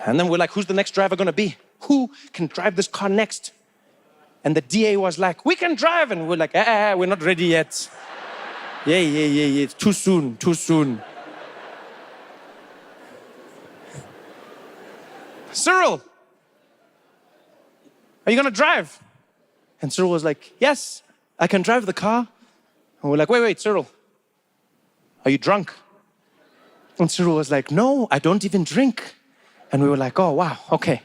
And then we're like, who's the next driver gonna be? Who can drive this car next? And the DA was like, we can drive. And we're like, we're not ready yet. Yeah, it's too soon. Cyril, are you gonna drive? And Cyril was like, yes, I can drive the car. And we're like, wait, Cyril, are you drunk? And Cyril was like, no, I don't even drink. And we were like, oh, wow, okay.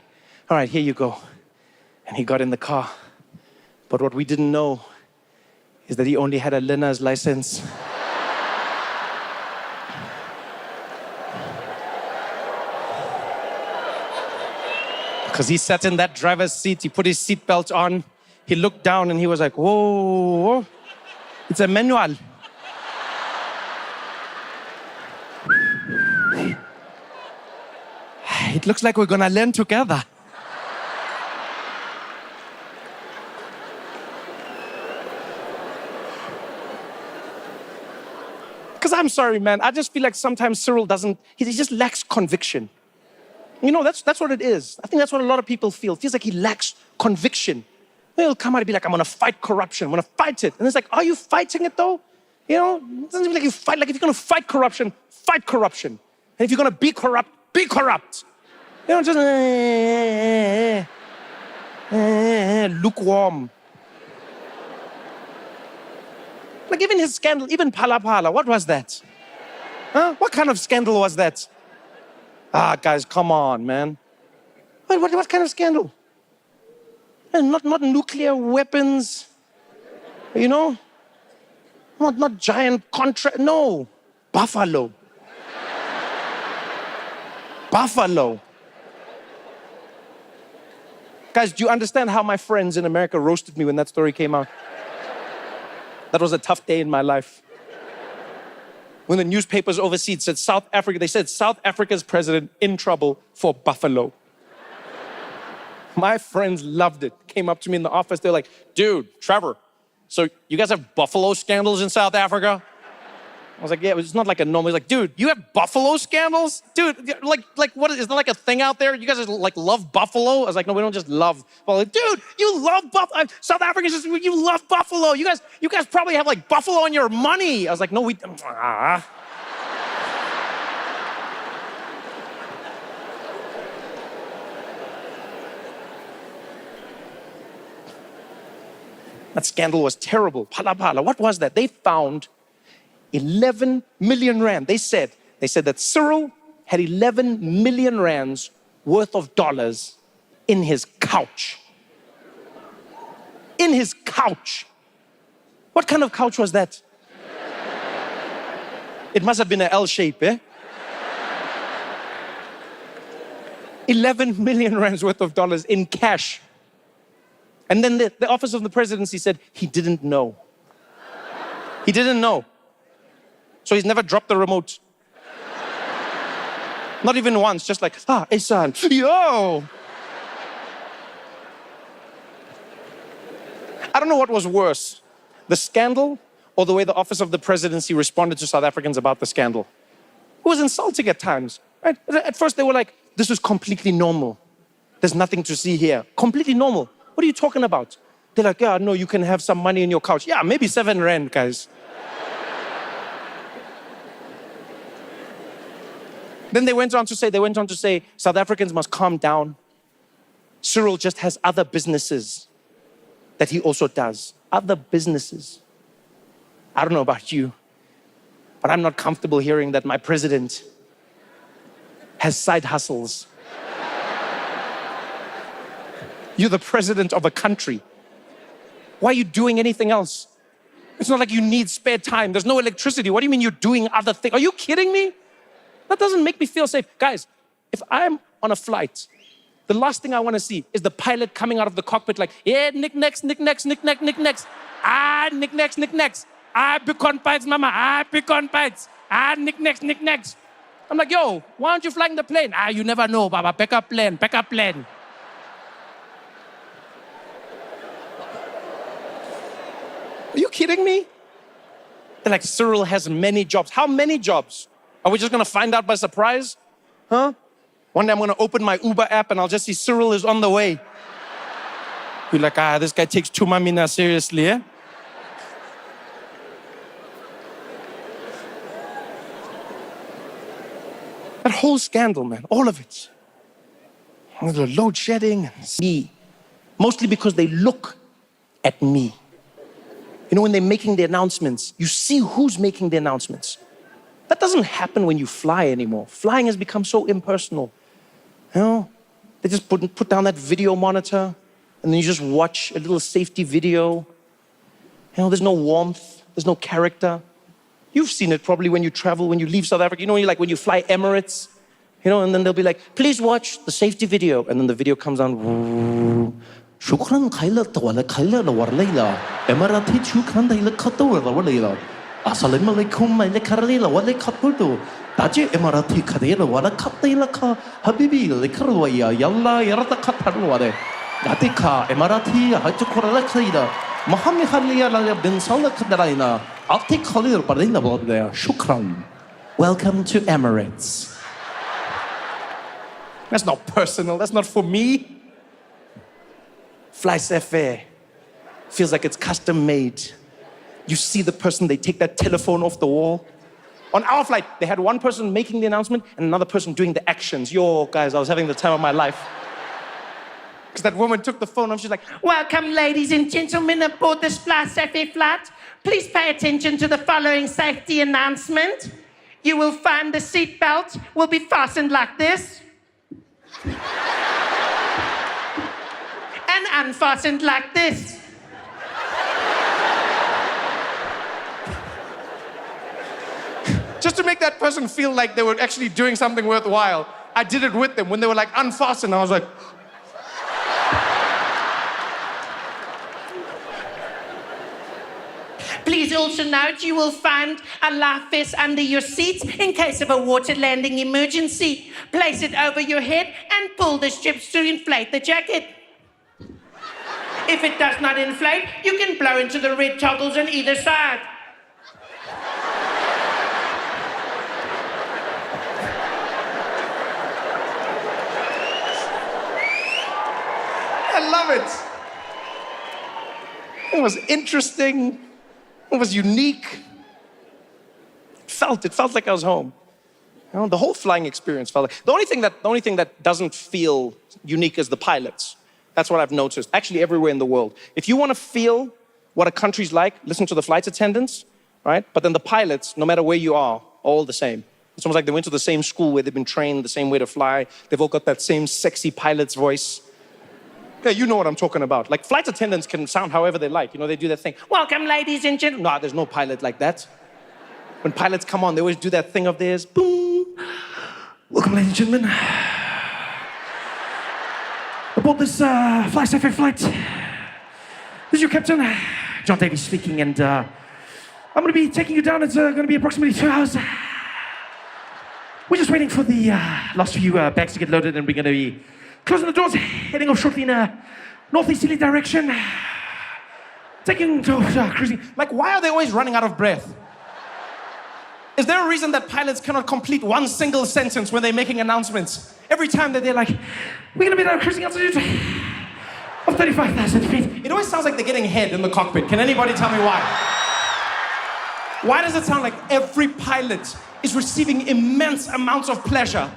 All right, here you go. And he got in the car. But what we didn't know is that he only had a learner's license. Because he sat in that driver's seat, he put his seatbelt on, he looked down and he was like, whoa, it's a manual. It looks like we're gonna learn together. Because I'm sorry, man, I just feel like sometimes Cyril he just lacks conviction. You know, that's what it is. I think that's what a lot of people feel. It feels like he lacks conviction. He'll come out and be like, I'm gonna fight corruption, I'm gonna fight it. And it's like, are you fighting it though? You know, it doesn't feel like you fight. Like if you're gonna fight corruption, fight corruption. And if you're gonna be corrupt. You know, just lukewarm. Like even his scandal, even Phala Phala, what was that? Huh? What kind of scandal was that? Guys, come on, man. What kind of scandal? And not nuclear weapons, you know? Not giant contract, no. Buffalo. Guys, do you understand how my friends in America roasted me when that story came out? That was a tough day in my life. When the newspapers overseas said South Africa, they said South Africa's president in trouble for buffalo. My friends loved it. Came up to me in the office, they're like, dude, Trevor, so you guys have buffalo scandals in South Africa? I was like, yeah, it's not like a normal. He's like, dude, you have buffalo scandals? Dude, like what is that like a thing out there? You guys just like love buffalo? I was like, no, we don't just love buffalo. Dude, you love buffalo. South Africans just, you love buffalo. You guys probably have like buffalo on your money. I was like, no, we, That scandal was terrible. Phala Phala, what was that? They found 11 million rand. They said that Cyril had 11 million rands worth of dollars in his couch. In his couch. What kind of couch was that? It must have been an L shape, eh? 11 million rands worth of dollars in cash. And then the office of the presidency said he didn't know. He didn't know. So he's never dropped the remote. Not even once, just like, hey son, yo. I don't know what was worse, the scandal or the way the office of the presidency responded to South Africans about the scandal. It was insulting at times, right? At first they were like, this is completely normal. There's nothing to see here. Completely normal. What are you talking about? They're like, yeah, no, you can have some money in your couch. Yeah, maybe 7 rand, guys. Then they went on to say, South Africans must calm down. Cyril just has other businesses that he also does. Other businesses. I don't know about you, but I'm not comfortable hearing that my president has side hustles. You're the president of a country. Why are you doing anything else? It's not like you need spare time. There's no electricity. What do you mean you're doing other things? Are you kidding me? That doesn't make me feel safe. Guys, if I'm on a flight, the last thing I want to see is the pilot coming out of the cockpit like, yeah, Nick next. Nick next. Nick next. Pick on bites, mama. Pick on bites. Nick next. I'm like, yo, why aren't you flying the plane? You never know, Baba. Back up plane. Are you kidding me? They're like, Cyril has many jobs. How many jobs? Are we just gonna find out by surprise? Huh? One day I'm gonna open my Uber app and I'll just see Cyril is on the way. Be like, this guy takes Tumamina seriously, eh? That whole scandal, man, all of it. The load shedding and me. Mostly because they look at me. You know, when they're making the announcements, you see who's making the announcements. That doesn't happen when you fly anymore. Flying has become so impersonal. You know, they just put down that video monitor and then you just watch a little safety video. You know, there's no warmth, there's no character. You've seen it probably when you travel, when you leave South Africa. You know, when you fly Emirates, you know, and then they'll be like, please watch the safety video. And then the video comes on. شكرا خيلا ورليلا إماراتي شكرا دايلا كتور ورليلا السلام عليكم مايلا كارليلا ولا كتوردو تاجي إماراتي كديلا ولا كتيلا كا حبيبي لكرويا يلا يرتا كتر ولا ياتيكا إماراتي هتكورلا كيدا محمد خليا لا بنسال كدراينا أعطيك خليل بردينا برديا شكرا. Welcome to Emirates. That's not personal, that's not for me. FlySafair feels like it's custom made. You see the person, they take that telephone off the wall. On our flight, they had one person making the announcement and another person doing the actions. Yo, guys, I was having the time of my life. Because that woman took the phone and she's like, welcome, ladies and gentlemen, aboard this FlySafair flight. Please pay attention to the following safety announcement. You will find the seatbelt will be fastened like this. And unfastened like this. just to make that person feel like they were actually doing something worthwhile, I did it with them. When they were like, unfasten, I was like, Please also note you will find a life vest under your seat in case of a water landing emergency. Place it over your head and pull the strips to inflate the jacket. If it does not inflate, you can blow into the red toggles on either side. I love it. It was interesting. It was unique. It felt like I was home. You know, the whole flying experience felt like, the only thing that doesn't feel unique is the pilots. That's what I've noticed, actually everywhere in the world. If you want to feel what a country's like, listen to the flight attendants, right? But then the pilots, no matter where you are all the same. It's almost like they went to the same school where they've been trained the same way to fly. They've all got that same sexy pilot's voice. Yeah, you know what I'm talking about. Like, flight attendants can sound however they like. You know, they do that thing. Welcome, ladies and gentlemen. No, there's no pilot like that. When pilots come on, they always do that thing of theirs. Boom. Welcome, ladies and gentlemen. Aboard this FlySafair flight. This is your captain, John Davies speaking, and I'm going to be taking you down. It's going to be approximately 2 hours. We're just waiting for the last few bags to get loaded, and we're going to be closing the doors, heading off shortly in a northeasterly direction. Taking to cruising. Like, why are they always running out of breath? Is there a reason that pilots cannot complete one single sentence when they're making announcements? Every time that they're like, we're going to be at a cruising altitude of 35,000 feet. It always sounds like they're getting head in the cockpit. Can anybody tell me why? Why does it sound like every pilot is receiving immense amounts of pleasure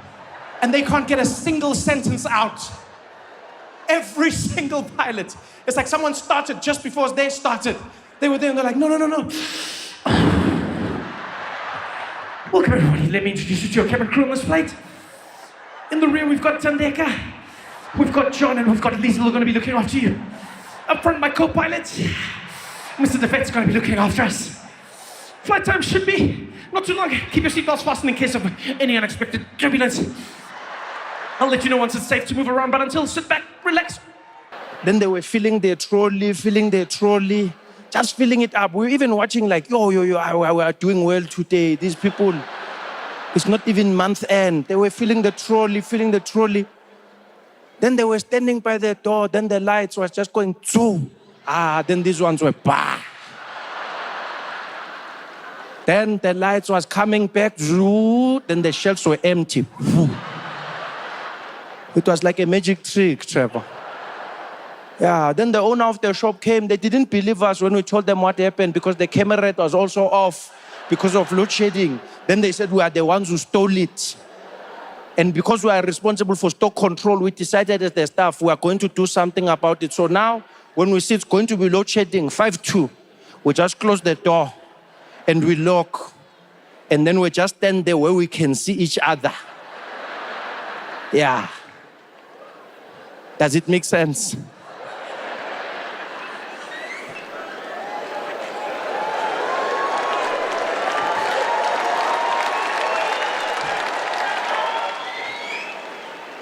and they can't get a single sentence out? Every single pilot. It's like someone started just before they started. They were there and they're like, no. Welcome, everybody. Let me introduce you to your cabin crew on this flight. In the rear, we've got Tandeka, we've got John, and we've got Liesl who are going to be looking after you. Up front, my co-pilot, Mr. Defet's going to be looking after us. Flight time should be not too long. Keep your seatbelts fastened in case of any unexpected turbulence. I'll let you know once it's safe to move around, but until, sit back, relax. Then they were filling their trolley, just filling it up. We were even watching like, we are doing well today. These people, it's not even month end. They were filling the trolley. Then they were standing by the door. Then the lights was just going, zoo. Then these ones were, bah. Then the lights was coming back, then the shelves were empty. It was like a magic trick, Trevor. Yeah, then the owner of the shop came. They didn't believe us when we told them what happened because the camera rate was also off because of load shedding. Then they said we are the ones who stole it. And because we are responsible for stock control, we decided as the staff, we are going to do something about it. So now, when we see it's going to be load shedding, 5-2, we just close the door and we lock. And then we just stand there where we can see each other. Yeah. Does it make sense?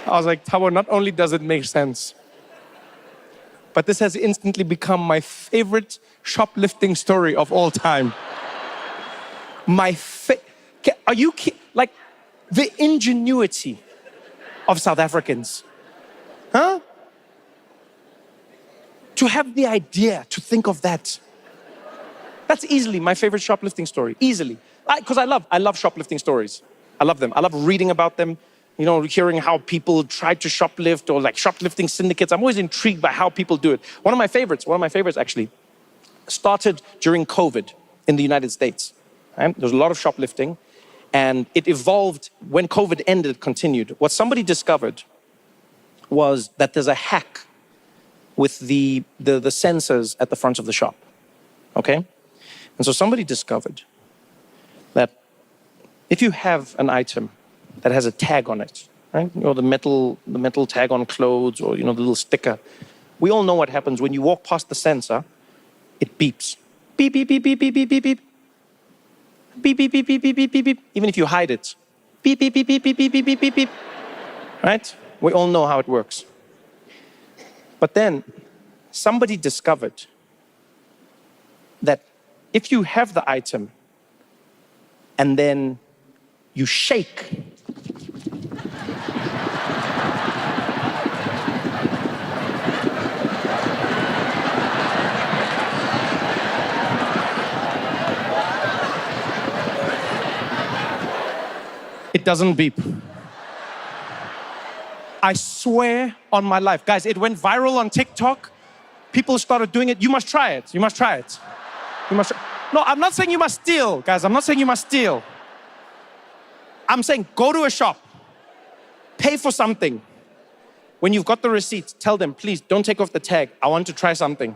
I was like, Tabo, not only does it make sense, but this has instantly become my favorite shoplifting story of all time. Are you like the ingenuity of South Africans? Huh? To have the idea, to think of that. That's easily my favorite shoplifting story, easily. Because I love shoplifting stories. I love them. I love reading about them. You know, hearing how people try to shoplift or like shoplifting syndicates. I'm always intrigued by how people do it. One of my favorites actually, started during COVID in the United States. Right? There was a lot of shoplifting and it evolved when COVID ended, it continued. What somebody discovered was that there's a hack with the sensors at the front of the shop, okay? And so somebody discovered that if you have an item that has a tag on it, right? You know, the metal tag on clothes or, you know, the little sticker. We all know what happens when you walk past the sensor, it beeps. Beep, beep, beep, beep, beep, beep, beep, beep. Beep, beep, beep, beep, beep, beep, beep, beep. Even if you hide it. Beep, beep, beep, beep, beep, beep, beep, beep, beep, beep. Right? We all know how it works. But then somebody discovered that if you have the item and then you shake, it doesn't beep. I swear on my life. Guys, it went viral on TikTok. People started doing it. You must try it. You must try it. You must try. No, I'm not saying you must steal, guys. I'm not saying you must steal. I'm saying go to a shop, pay for something. When you've got the receipt, tell them, please don't take off the tag. I want to try something.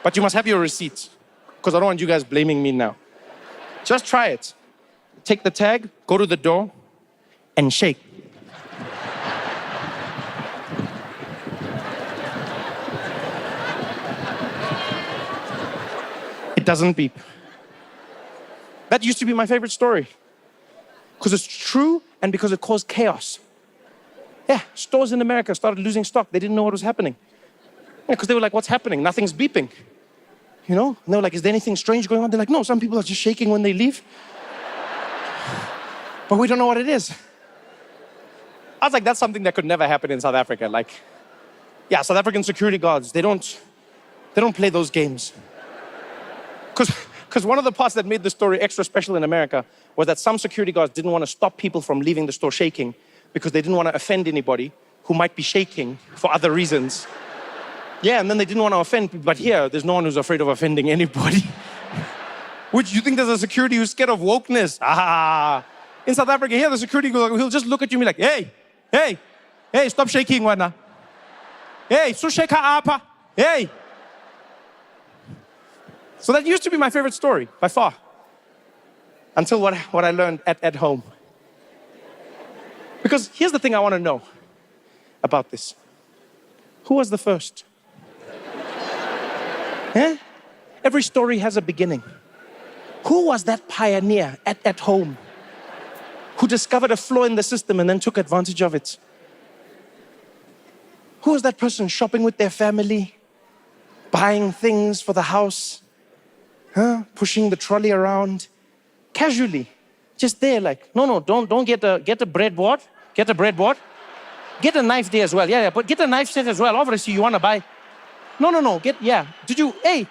But you must have your receipt because I don't want you guys blaming me now. Just try it. Take the tag, go to the door, and shake. It doesn't beep. That used to be my favorite story. Because it's true and because it caused chaos. Yeah, stores in America started losing stock. They didn't know what was happening. Yeah, because they were like, what's happening? Nothing's beeping. You know? And they were like, is there anything strange going on? They're like, no, some people are just shaking when they leave. But we don't know what it is. I was like, that's something that could never happen in South Africa. Like, yeah, South African security guards, they don't play those games. Because one of the parts that made the story extra special in America was that some security guards didn't want to stop people from leaving the store shaking because they didn't want to offend anybody who might be shaking for other reasons. Yeah, and then they didn't want to offend people, but here, there's no one who's afraid of offending anybody. Which you think there's a security who's scared of wokeness? Ah. In South Africa, here, the security guard, he'll just look at you and be like, hey, stop shaking, wana. Hey, so shake apa. Hey. So that used to be my favorite story, by far. Until what I learned at home. Because here's the thing I want to know about this. Who was the first? Yeah? Every story has a beginning. Who was that pioneer at home who discovered a flaw in the system and then took advantage of it? Who was that person shopping with their family, buying things for the house, pushing the trolley around, casually, just there like, no, don't get a breadboard. Get a breadboard. Get a knife there as well. Yeah, but get a knife set as well. Obviously, you want to buy. No, did you, hey,